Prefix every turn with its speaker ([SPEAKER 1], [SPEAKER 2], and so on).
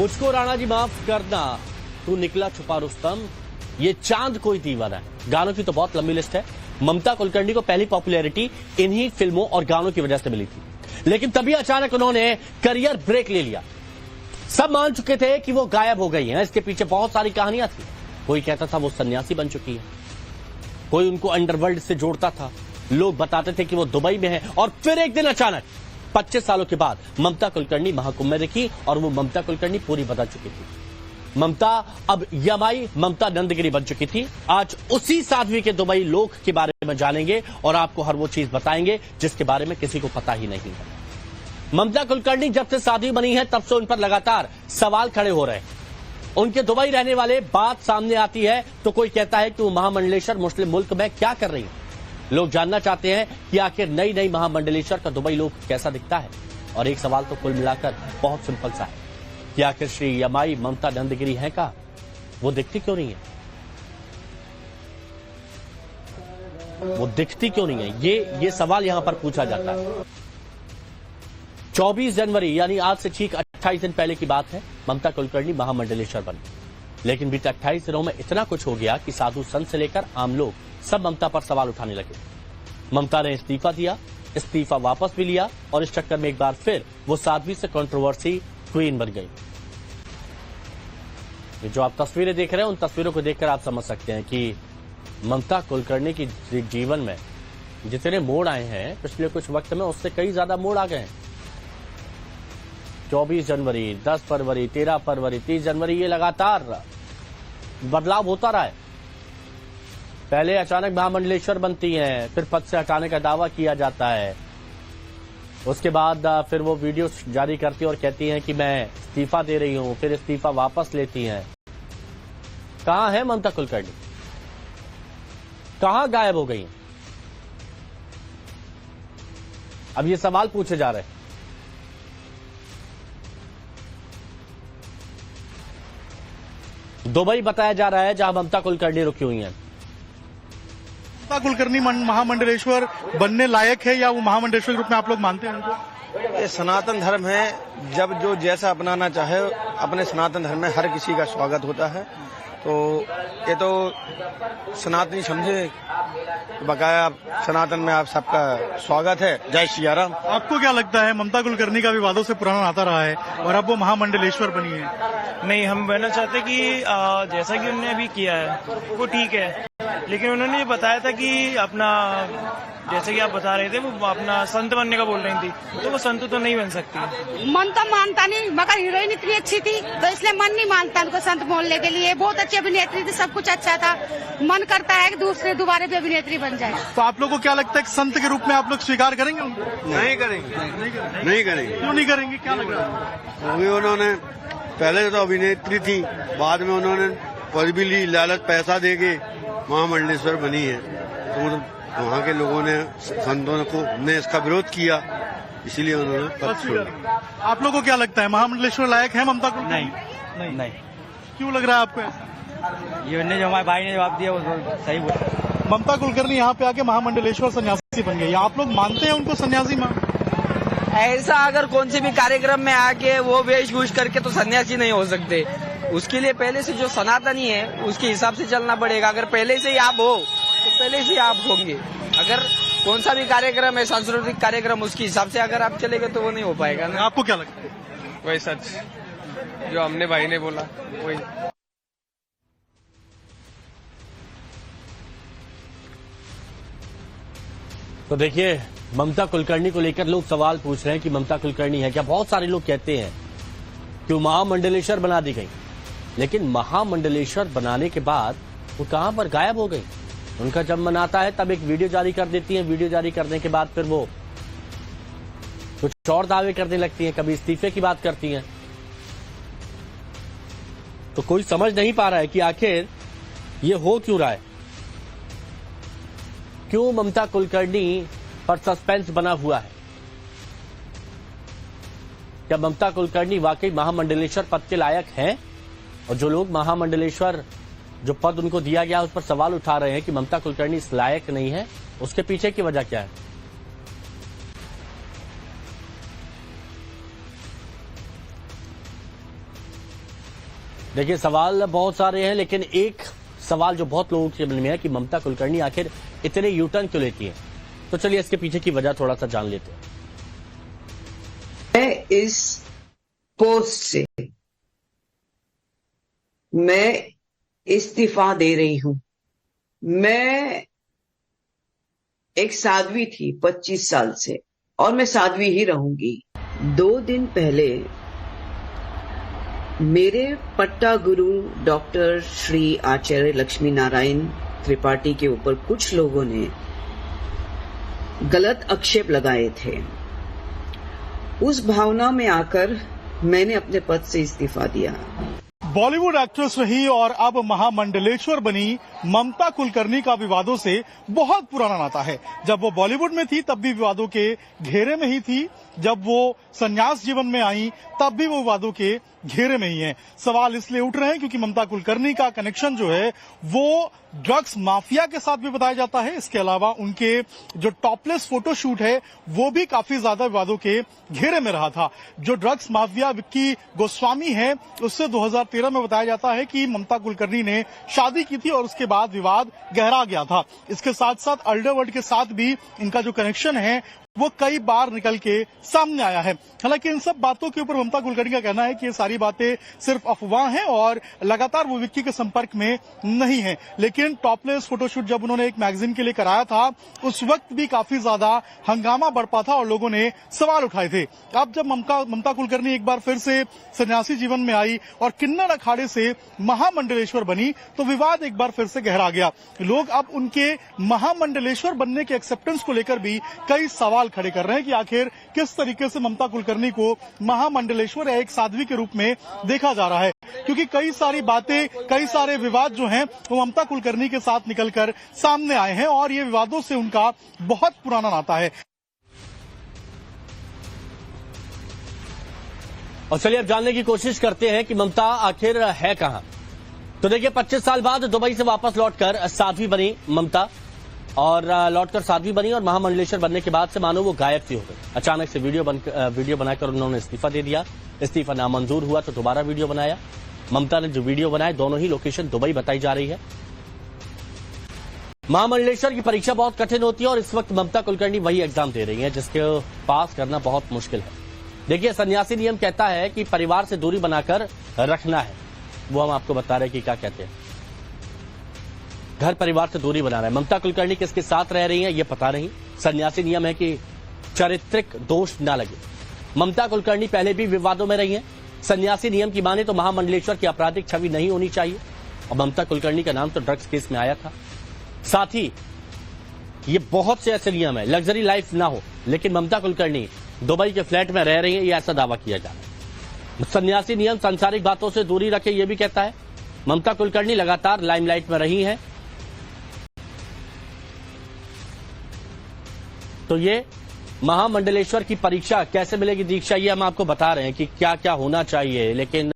[SPEAKER 1] मुझको राणा जी माफ करना, तू निकला छुपा रुस्तम, ये चांद कोई दीवाना है। गानों की तो बहुत लंबी लिस्ट है। ममता कुलकर्णी को पहली पॉपुलैरिटी इन्हीं फिल्मों और गानों की वजह से मिली थी, लेकिन तभी अचानक उन्होंने करियर ब्रेक ले लिया। सब मान चुके थे कि वो गायब हो गई हैं। इसके पीछे बहुत सारी कहानियां थी। कोई कहता था वो सन्यासी बन चुकी है, कोई उनको अंडरवर्ल्ड से जोड़ता था, लोग बताते थे कि वो दुबई में है। और फिर एक दिन अचानक 25 सालों के बाद ममता कुलकर्णी महाकुंभ में दिखी और वो ममता कुलकर्णी पूरी बदल चुकी थी। ममता अब यमाई ममता नंदगिरी बन चुकी थी। आज उसी साध्वी के दुबई लोक के बारे में जानेंगे और आपको हर वो चीज बताएंगे जिसके बारे में किसी को पता ही नहीं है। ममता कुलकर्णी जब से साध्वी बनी है तब से उन पर लगातार सवाल खड़े हो रहे हैं। उनके दुबई रहने वाले बात सामने आती है तो कोई कहता है कि वो महामंडलेश्वर मुस्लिम मुल्क में क्या कर रही है। लोग जानना चाहते हैं कि आखिर नई नई महामंडलेश्वर का दुबई लोक कैसा दिखता है। और एक सवाल तो कुल मिलाकर बहुत सिंपल सा है कि आखिर श्री यमाई ममता नंदगिरी है का, वो दिखती क्यों नहीं है? वो दिखती क्यों नहीं है? ये सवाल यहां पर पूछा जाता है। 24 जनवरी यानी आज से ठीक 28 दिन पहले की बात है। ममता कुलकर्णी महामंडलेश्वर बनी, लेकिन बीते 28 दिनों में इतना कुछ हो गया कि साधु संत से लेकर आम लोग सब ममता पर सवाल उठाने लगे। ममता ने इस्तीफा दिया, इस्तीफा वापस भी लिया और इस चक्कर में एक बार फिर वो साध्वी से कंट्रोवर्सी क्वीन बन गई। ये जो आप तस्वीरें देख रहे हैं, उन तस्वीरों को देखकर आप समझ सकते हैं कि ममता कुलकर्णी की जीवन में जितने मोड़ आए हैं पिछले कुछ वक्त में, उससे कई ज्यादा मोड़ आ गए हैं। 24 जनवरी, 10 फरवरी, 13 फरवरी, 30 जनवरी, ये लगातार बदलाव होता रहा है। पहले अचानक महामंडलेश्वर बनती हैं, फिर पद से हटाने का दावा किया जाता है। उसके बाद फिर वो वीडियो जारी करती है और कहती हैं कि मैं इस्तीफा दे रही हूं, फिर इस्तीफा वापस लेती हैं। कहां है ममता कुलकर्णी? कहां गायब हो गई हैं? अब ये सवाल पूछे जा रहे हैं। दुबई बताया जा रहा है जहां ममता कुलकर्णी रुकी हुई हैं।
[SPEAKER 2] ममता कुलकर्णी महामंडलेश्वर बनने लायक है या वो महामंडलेश्वर के रूप में आप लोग मानते हैं उनको?
[SPEAKER 3] ये सनातन धर्म है, जब जो जैसा अपनाना चाहे अपने सनातन धर्म में हर किसी का स्वागत होता है। तो ये तो सनातनी समझे, बकाया सनातन में आप सबका स्वागत है। जय श्री राम।
[SPEAKER 2] आपको क्या लगता है, ममता कुलकर्णी का विवादों से पुराना नाता रहा है और अब वो महामंडलेश्वर बनी है?
[SPEAKER 4] नहीं, हम कहना चाहते कि जैसा कि उन्होंने अभी किया है वो ठीक है, लेकिन उन्होंने ये बताया था कि अपना, जैसे कि आप बता रहे थे, वो अपना संत बनने का बोल रही थी, तो वो संत तो नहीं बन सकती।
[SPEAKER 5] मन तो मानता नहीं, मगर हीरोइन इतनी अच्छी थी तो इसलिए मन नहीं मानता उनको संत बोलने के लिए। बहुत अच्छी अभिनेत्री थी, सब कुछ अच्छा था, मन करता है कि दूसरे दोबारा भी अभिनेत्री बन जाए।
[SPEAKER 2] तो आप लोगों को क्या लगता है कि संत के रूप में आप लोग स्वीकार करेंगे उनको?
[SPEAKER 3] नहीं करेंगे।
[SPEAKER 2] क्यों नहीं करेंगे, क्या लग रहा है?
[SPEAKER 3] क्योंकि उन्होंने पहले तो अभिनेत्री थी, बाद में उन्होंने पद भी ली, लालच पैसा देके महामंडलेश्वर बनी है। तो वहाँ के लोगों ने, संतों को ने इसका विरोध किया, इसीलिए उन्होंने पद छोड़ा।
[SPEAKER 2] आप लोगों को क्या लगता है, महामंडलेश्वर लायक है ममता कुलकर्णी?
[SPEAKER 4] नहीं।
[SPEAKER 2] क्यों लग रहा है आपको ऐसा?
[SPEAKER 4] ये जो हमारे भाई ने जवाब दिया वो सही बोला।
[SPEAKER 2] ममता कुलकर्णी यहाँ पे आके महामंडलेश्वर सन्यासी बन गई, आप लोग मानते हैं उनको सन्यासी?
[SPEAKER 6] ऐसा अगर कौन से भी कार्यक्रम में आके वो वेशभूष करके तो सन्यासी नहीं हो सकते। उसके लिए पहले से जो सनातनी है उसके हिसाब से चलना पड़ेगा। अगर पहले से ही आप हो तो पहले से ही आप होंगे। अगर कौन सा भी कार्यक्रम है, सांस्कृतिक कार्यक्रम, उसके हिसाब से अगर आप चलेंगे तो वो नहीं हो पाएगा ना।
[SPEAKER 2] आपको क्या लगता है?
[SPEAKER 7] वही सच जो हमने भाई ने बोला वही।
[SPEAKER 1] तो देखिए, ममता कुलकर्णी को लेकर लोग सवाल पूछ रहे हैं कि ममता कुलकर्णी है क्या। बहुत सारे लोग कहते हैं कि वो महामंडलेश्वर बना दी गई, लेकिन महामंडलेश्वर बनाने के बाद वो कहां पर गायब हो गई। उनका जब मन आता है तब एक वीडियो जारी कर देती हैं, वीडियो जारी करने के बाद फिर वो कुछ और दावे करने लगती हैं, कभी इस्तीफे की बात करती हैं। तो कोई समझ नहीं पा रहा है कि आखिर ये हो क्यों रहा है, क्यों ममता कुलकर्णी पर सस्पेंस बना हुआ है। क्या ममता कुलकर्णी वाकई महामंडलेश्वर पद के लायक हैं? और जो लोग महामंडलेश्वर जो पद उनको दिया गया उस पर सवाल उठा रहे हैं कि ममता कुलकर्णी इस लायक नहीं है, उसके पीछे की वजह क्या है? देखिए सवाल बहुत सारे हैं, लेकिन एक सवाल जो बहुत लोगों के मन में है कि ममता कुलकर्णी आखिर इतने यूटर्न क्यों लेती हैं। तो चलिए इसके पीछे की वजह थोड़ा सा जान लेते हैं।
[SPEAKER 8] मैं इस पोस्ट से मैं इस्तीफा दे रही हूं। मैं एक साध्वी थी 25 साल से और मैं साध्वी ही रहूंगी। 2 दिन पहले मेरे पट्टा गुरु डॉक्टर श्री आचार्य लक्ष्मी नारायण त्रिपाठी के ऊपर कुछ लोगों ने गलत आक्षेप लगाए थे। उस भावना में आकर मैंने अपने पद से इस्तीफा दिया।
[SPEAKER 2] बॉलीवुड एक्ट्रेस रही और अब महामंडलेश्वर बनी ममता कुलकर्णी का विवादों से बहुत पुराना नाता है। जब वो बॉलीवुड में थी तब भी विवादों के घेरे में ही थी, जब वो संन्यास जीवन में आई तब भी वो विवादों के घेरे में ही है। सवाल इसलिए उठ रहे हैं क्योंकि ममता कुलकर्णी का कनेक्शन जो है वो ड्रग्स माफिया के साथ भी बताया जाता है। इसके अलावा उनके जो टॉपलेस फोटोशूट है वो भी काफी ज्यादा विवादों के घेरे में रहा था। जो ड्रग्स माफिया विक्की गोस्वामी है उससे 2013 में बताया जाता है कि ममता कुलकर्णी ने शादी की थी और उसके बाद विवाद गहरा गया था। इसके साथ साथ अंडरवर्ल्ड के साथ भी इनका जो कनेक्शन है वो कई बार निकल के सामने आया है। हालांकि इन सब बातों के ऊपर ममता कुलकर्णी का कहना है कि ये सारी बातें सिर्फ अफवाह हैं और लगातार वो विक्की के संपर्क में नहीं है। लेकिन टॉपलेस फोटोशूट जब उन्होंने एक मैगजीन के लिए कराया था उस वक्त भी काफी ज्यादा हंगामा बरपा था और लोगों ने सवाल उठाए थे। अब जब ममता कुलकर्णी एक बार फिर से सन्यासी जीवन में आई और किन्नर अखाड़े से महामंडलेश्वर बनी तो विवाद एक बार फिर से गहरा गया। लोग अब उनके महामंडलेश्वर बनने के एक्सेप्टेंस को लेकर भी कई सवाल खड़े कर रहे हैं कि आखिर किस तरीके से ममता कुलकर्णी को महामंडलेश्वर या एक साध्वी के रूप में देखा जा रहा है, क्योंकि कई सारी बातें, कई सारे विवाद जो हैं वो ममता कुलकर्णी के साथ निकलकर सामने आए हैं और ये विवादों से उनका बहुत पुराना नाता है।
[SPEAKER 1] और चलिए अब जानने की कोशिश करते हैं कि ममता आखिर है कहां। तो देखिए 25 साल बाद दुबई से वापस लौटकर साध्वी बनी ममता और लौटकर साध्वी बनी और महामंडलेश्वर बनने के बाद से मानो वो गायब सी हो गई। अचानक से वीडियो बनाकर उन्होंने इस्तीफा दे दिया। इस्तीफा नामंजूर हुआ तो दोबारा वीडियो बनाया। ममता ने जो वीडियो बनाए दोनों ही लोकेशन दुबई बताई जा रही है। महामंडलेश्वर की परीक्षा बहुत कठिन होती है और इस वक्त ममता कुलकर्णी वही एग्जाम दे रही है जिसके पास करना बहुत मुश्किल है। देखिए सन्यासी नियम कहता है कि परिवार से दूरी बनाकर रखना है। वो हम आपको बता रहे हैं कि क्या कहते हैं। घर परिवार से दूरी बना रहा है। ममता कुलकर्णी किसके साथ रह रही हैं ये पता नहीं। सन्यासी नियम है कि चारित्रिक दोष ना लगे। ममता कुलकर्णी पहले भी विवादों में रही हैं। सन्यासी नियम की माने तो महामंडलेश्वर की आपराधिक छवि नहीं होनी चाहिए और ममता कुलकर्णी का नाम तो ड्रग्स केस में आया था। साथ ही ये बहुत से ऐसे नियम है लग्जरी लाइफ ना हो, लेकिन ममता कुलकर्णी दुबई के फ्लैट में रह रही है, ये ऐसा दावा किया जा रहा है। सन्यासी नियम सांसारिक बातों से दूरी रखे ये भी कहता है। ममता कुलकर्णी लगातार लाइमलाइट में रही है। तो ये महामंडलेश्वर की परीक्षा कैसे मिलेगी दीक्षा ये हम आपको बता रहे हैं कि क्या क्या होना चाहिए, लेकिन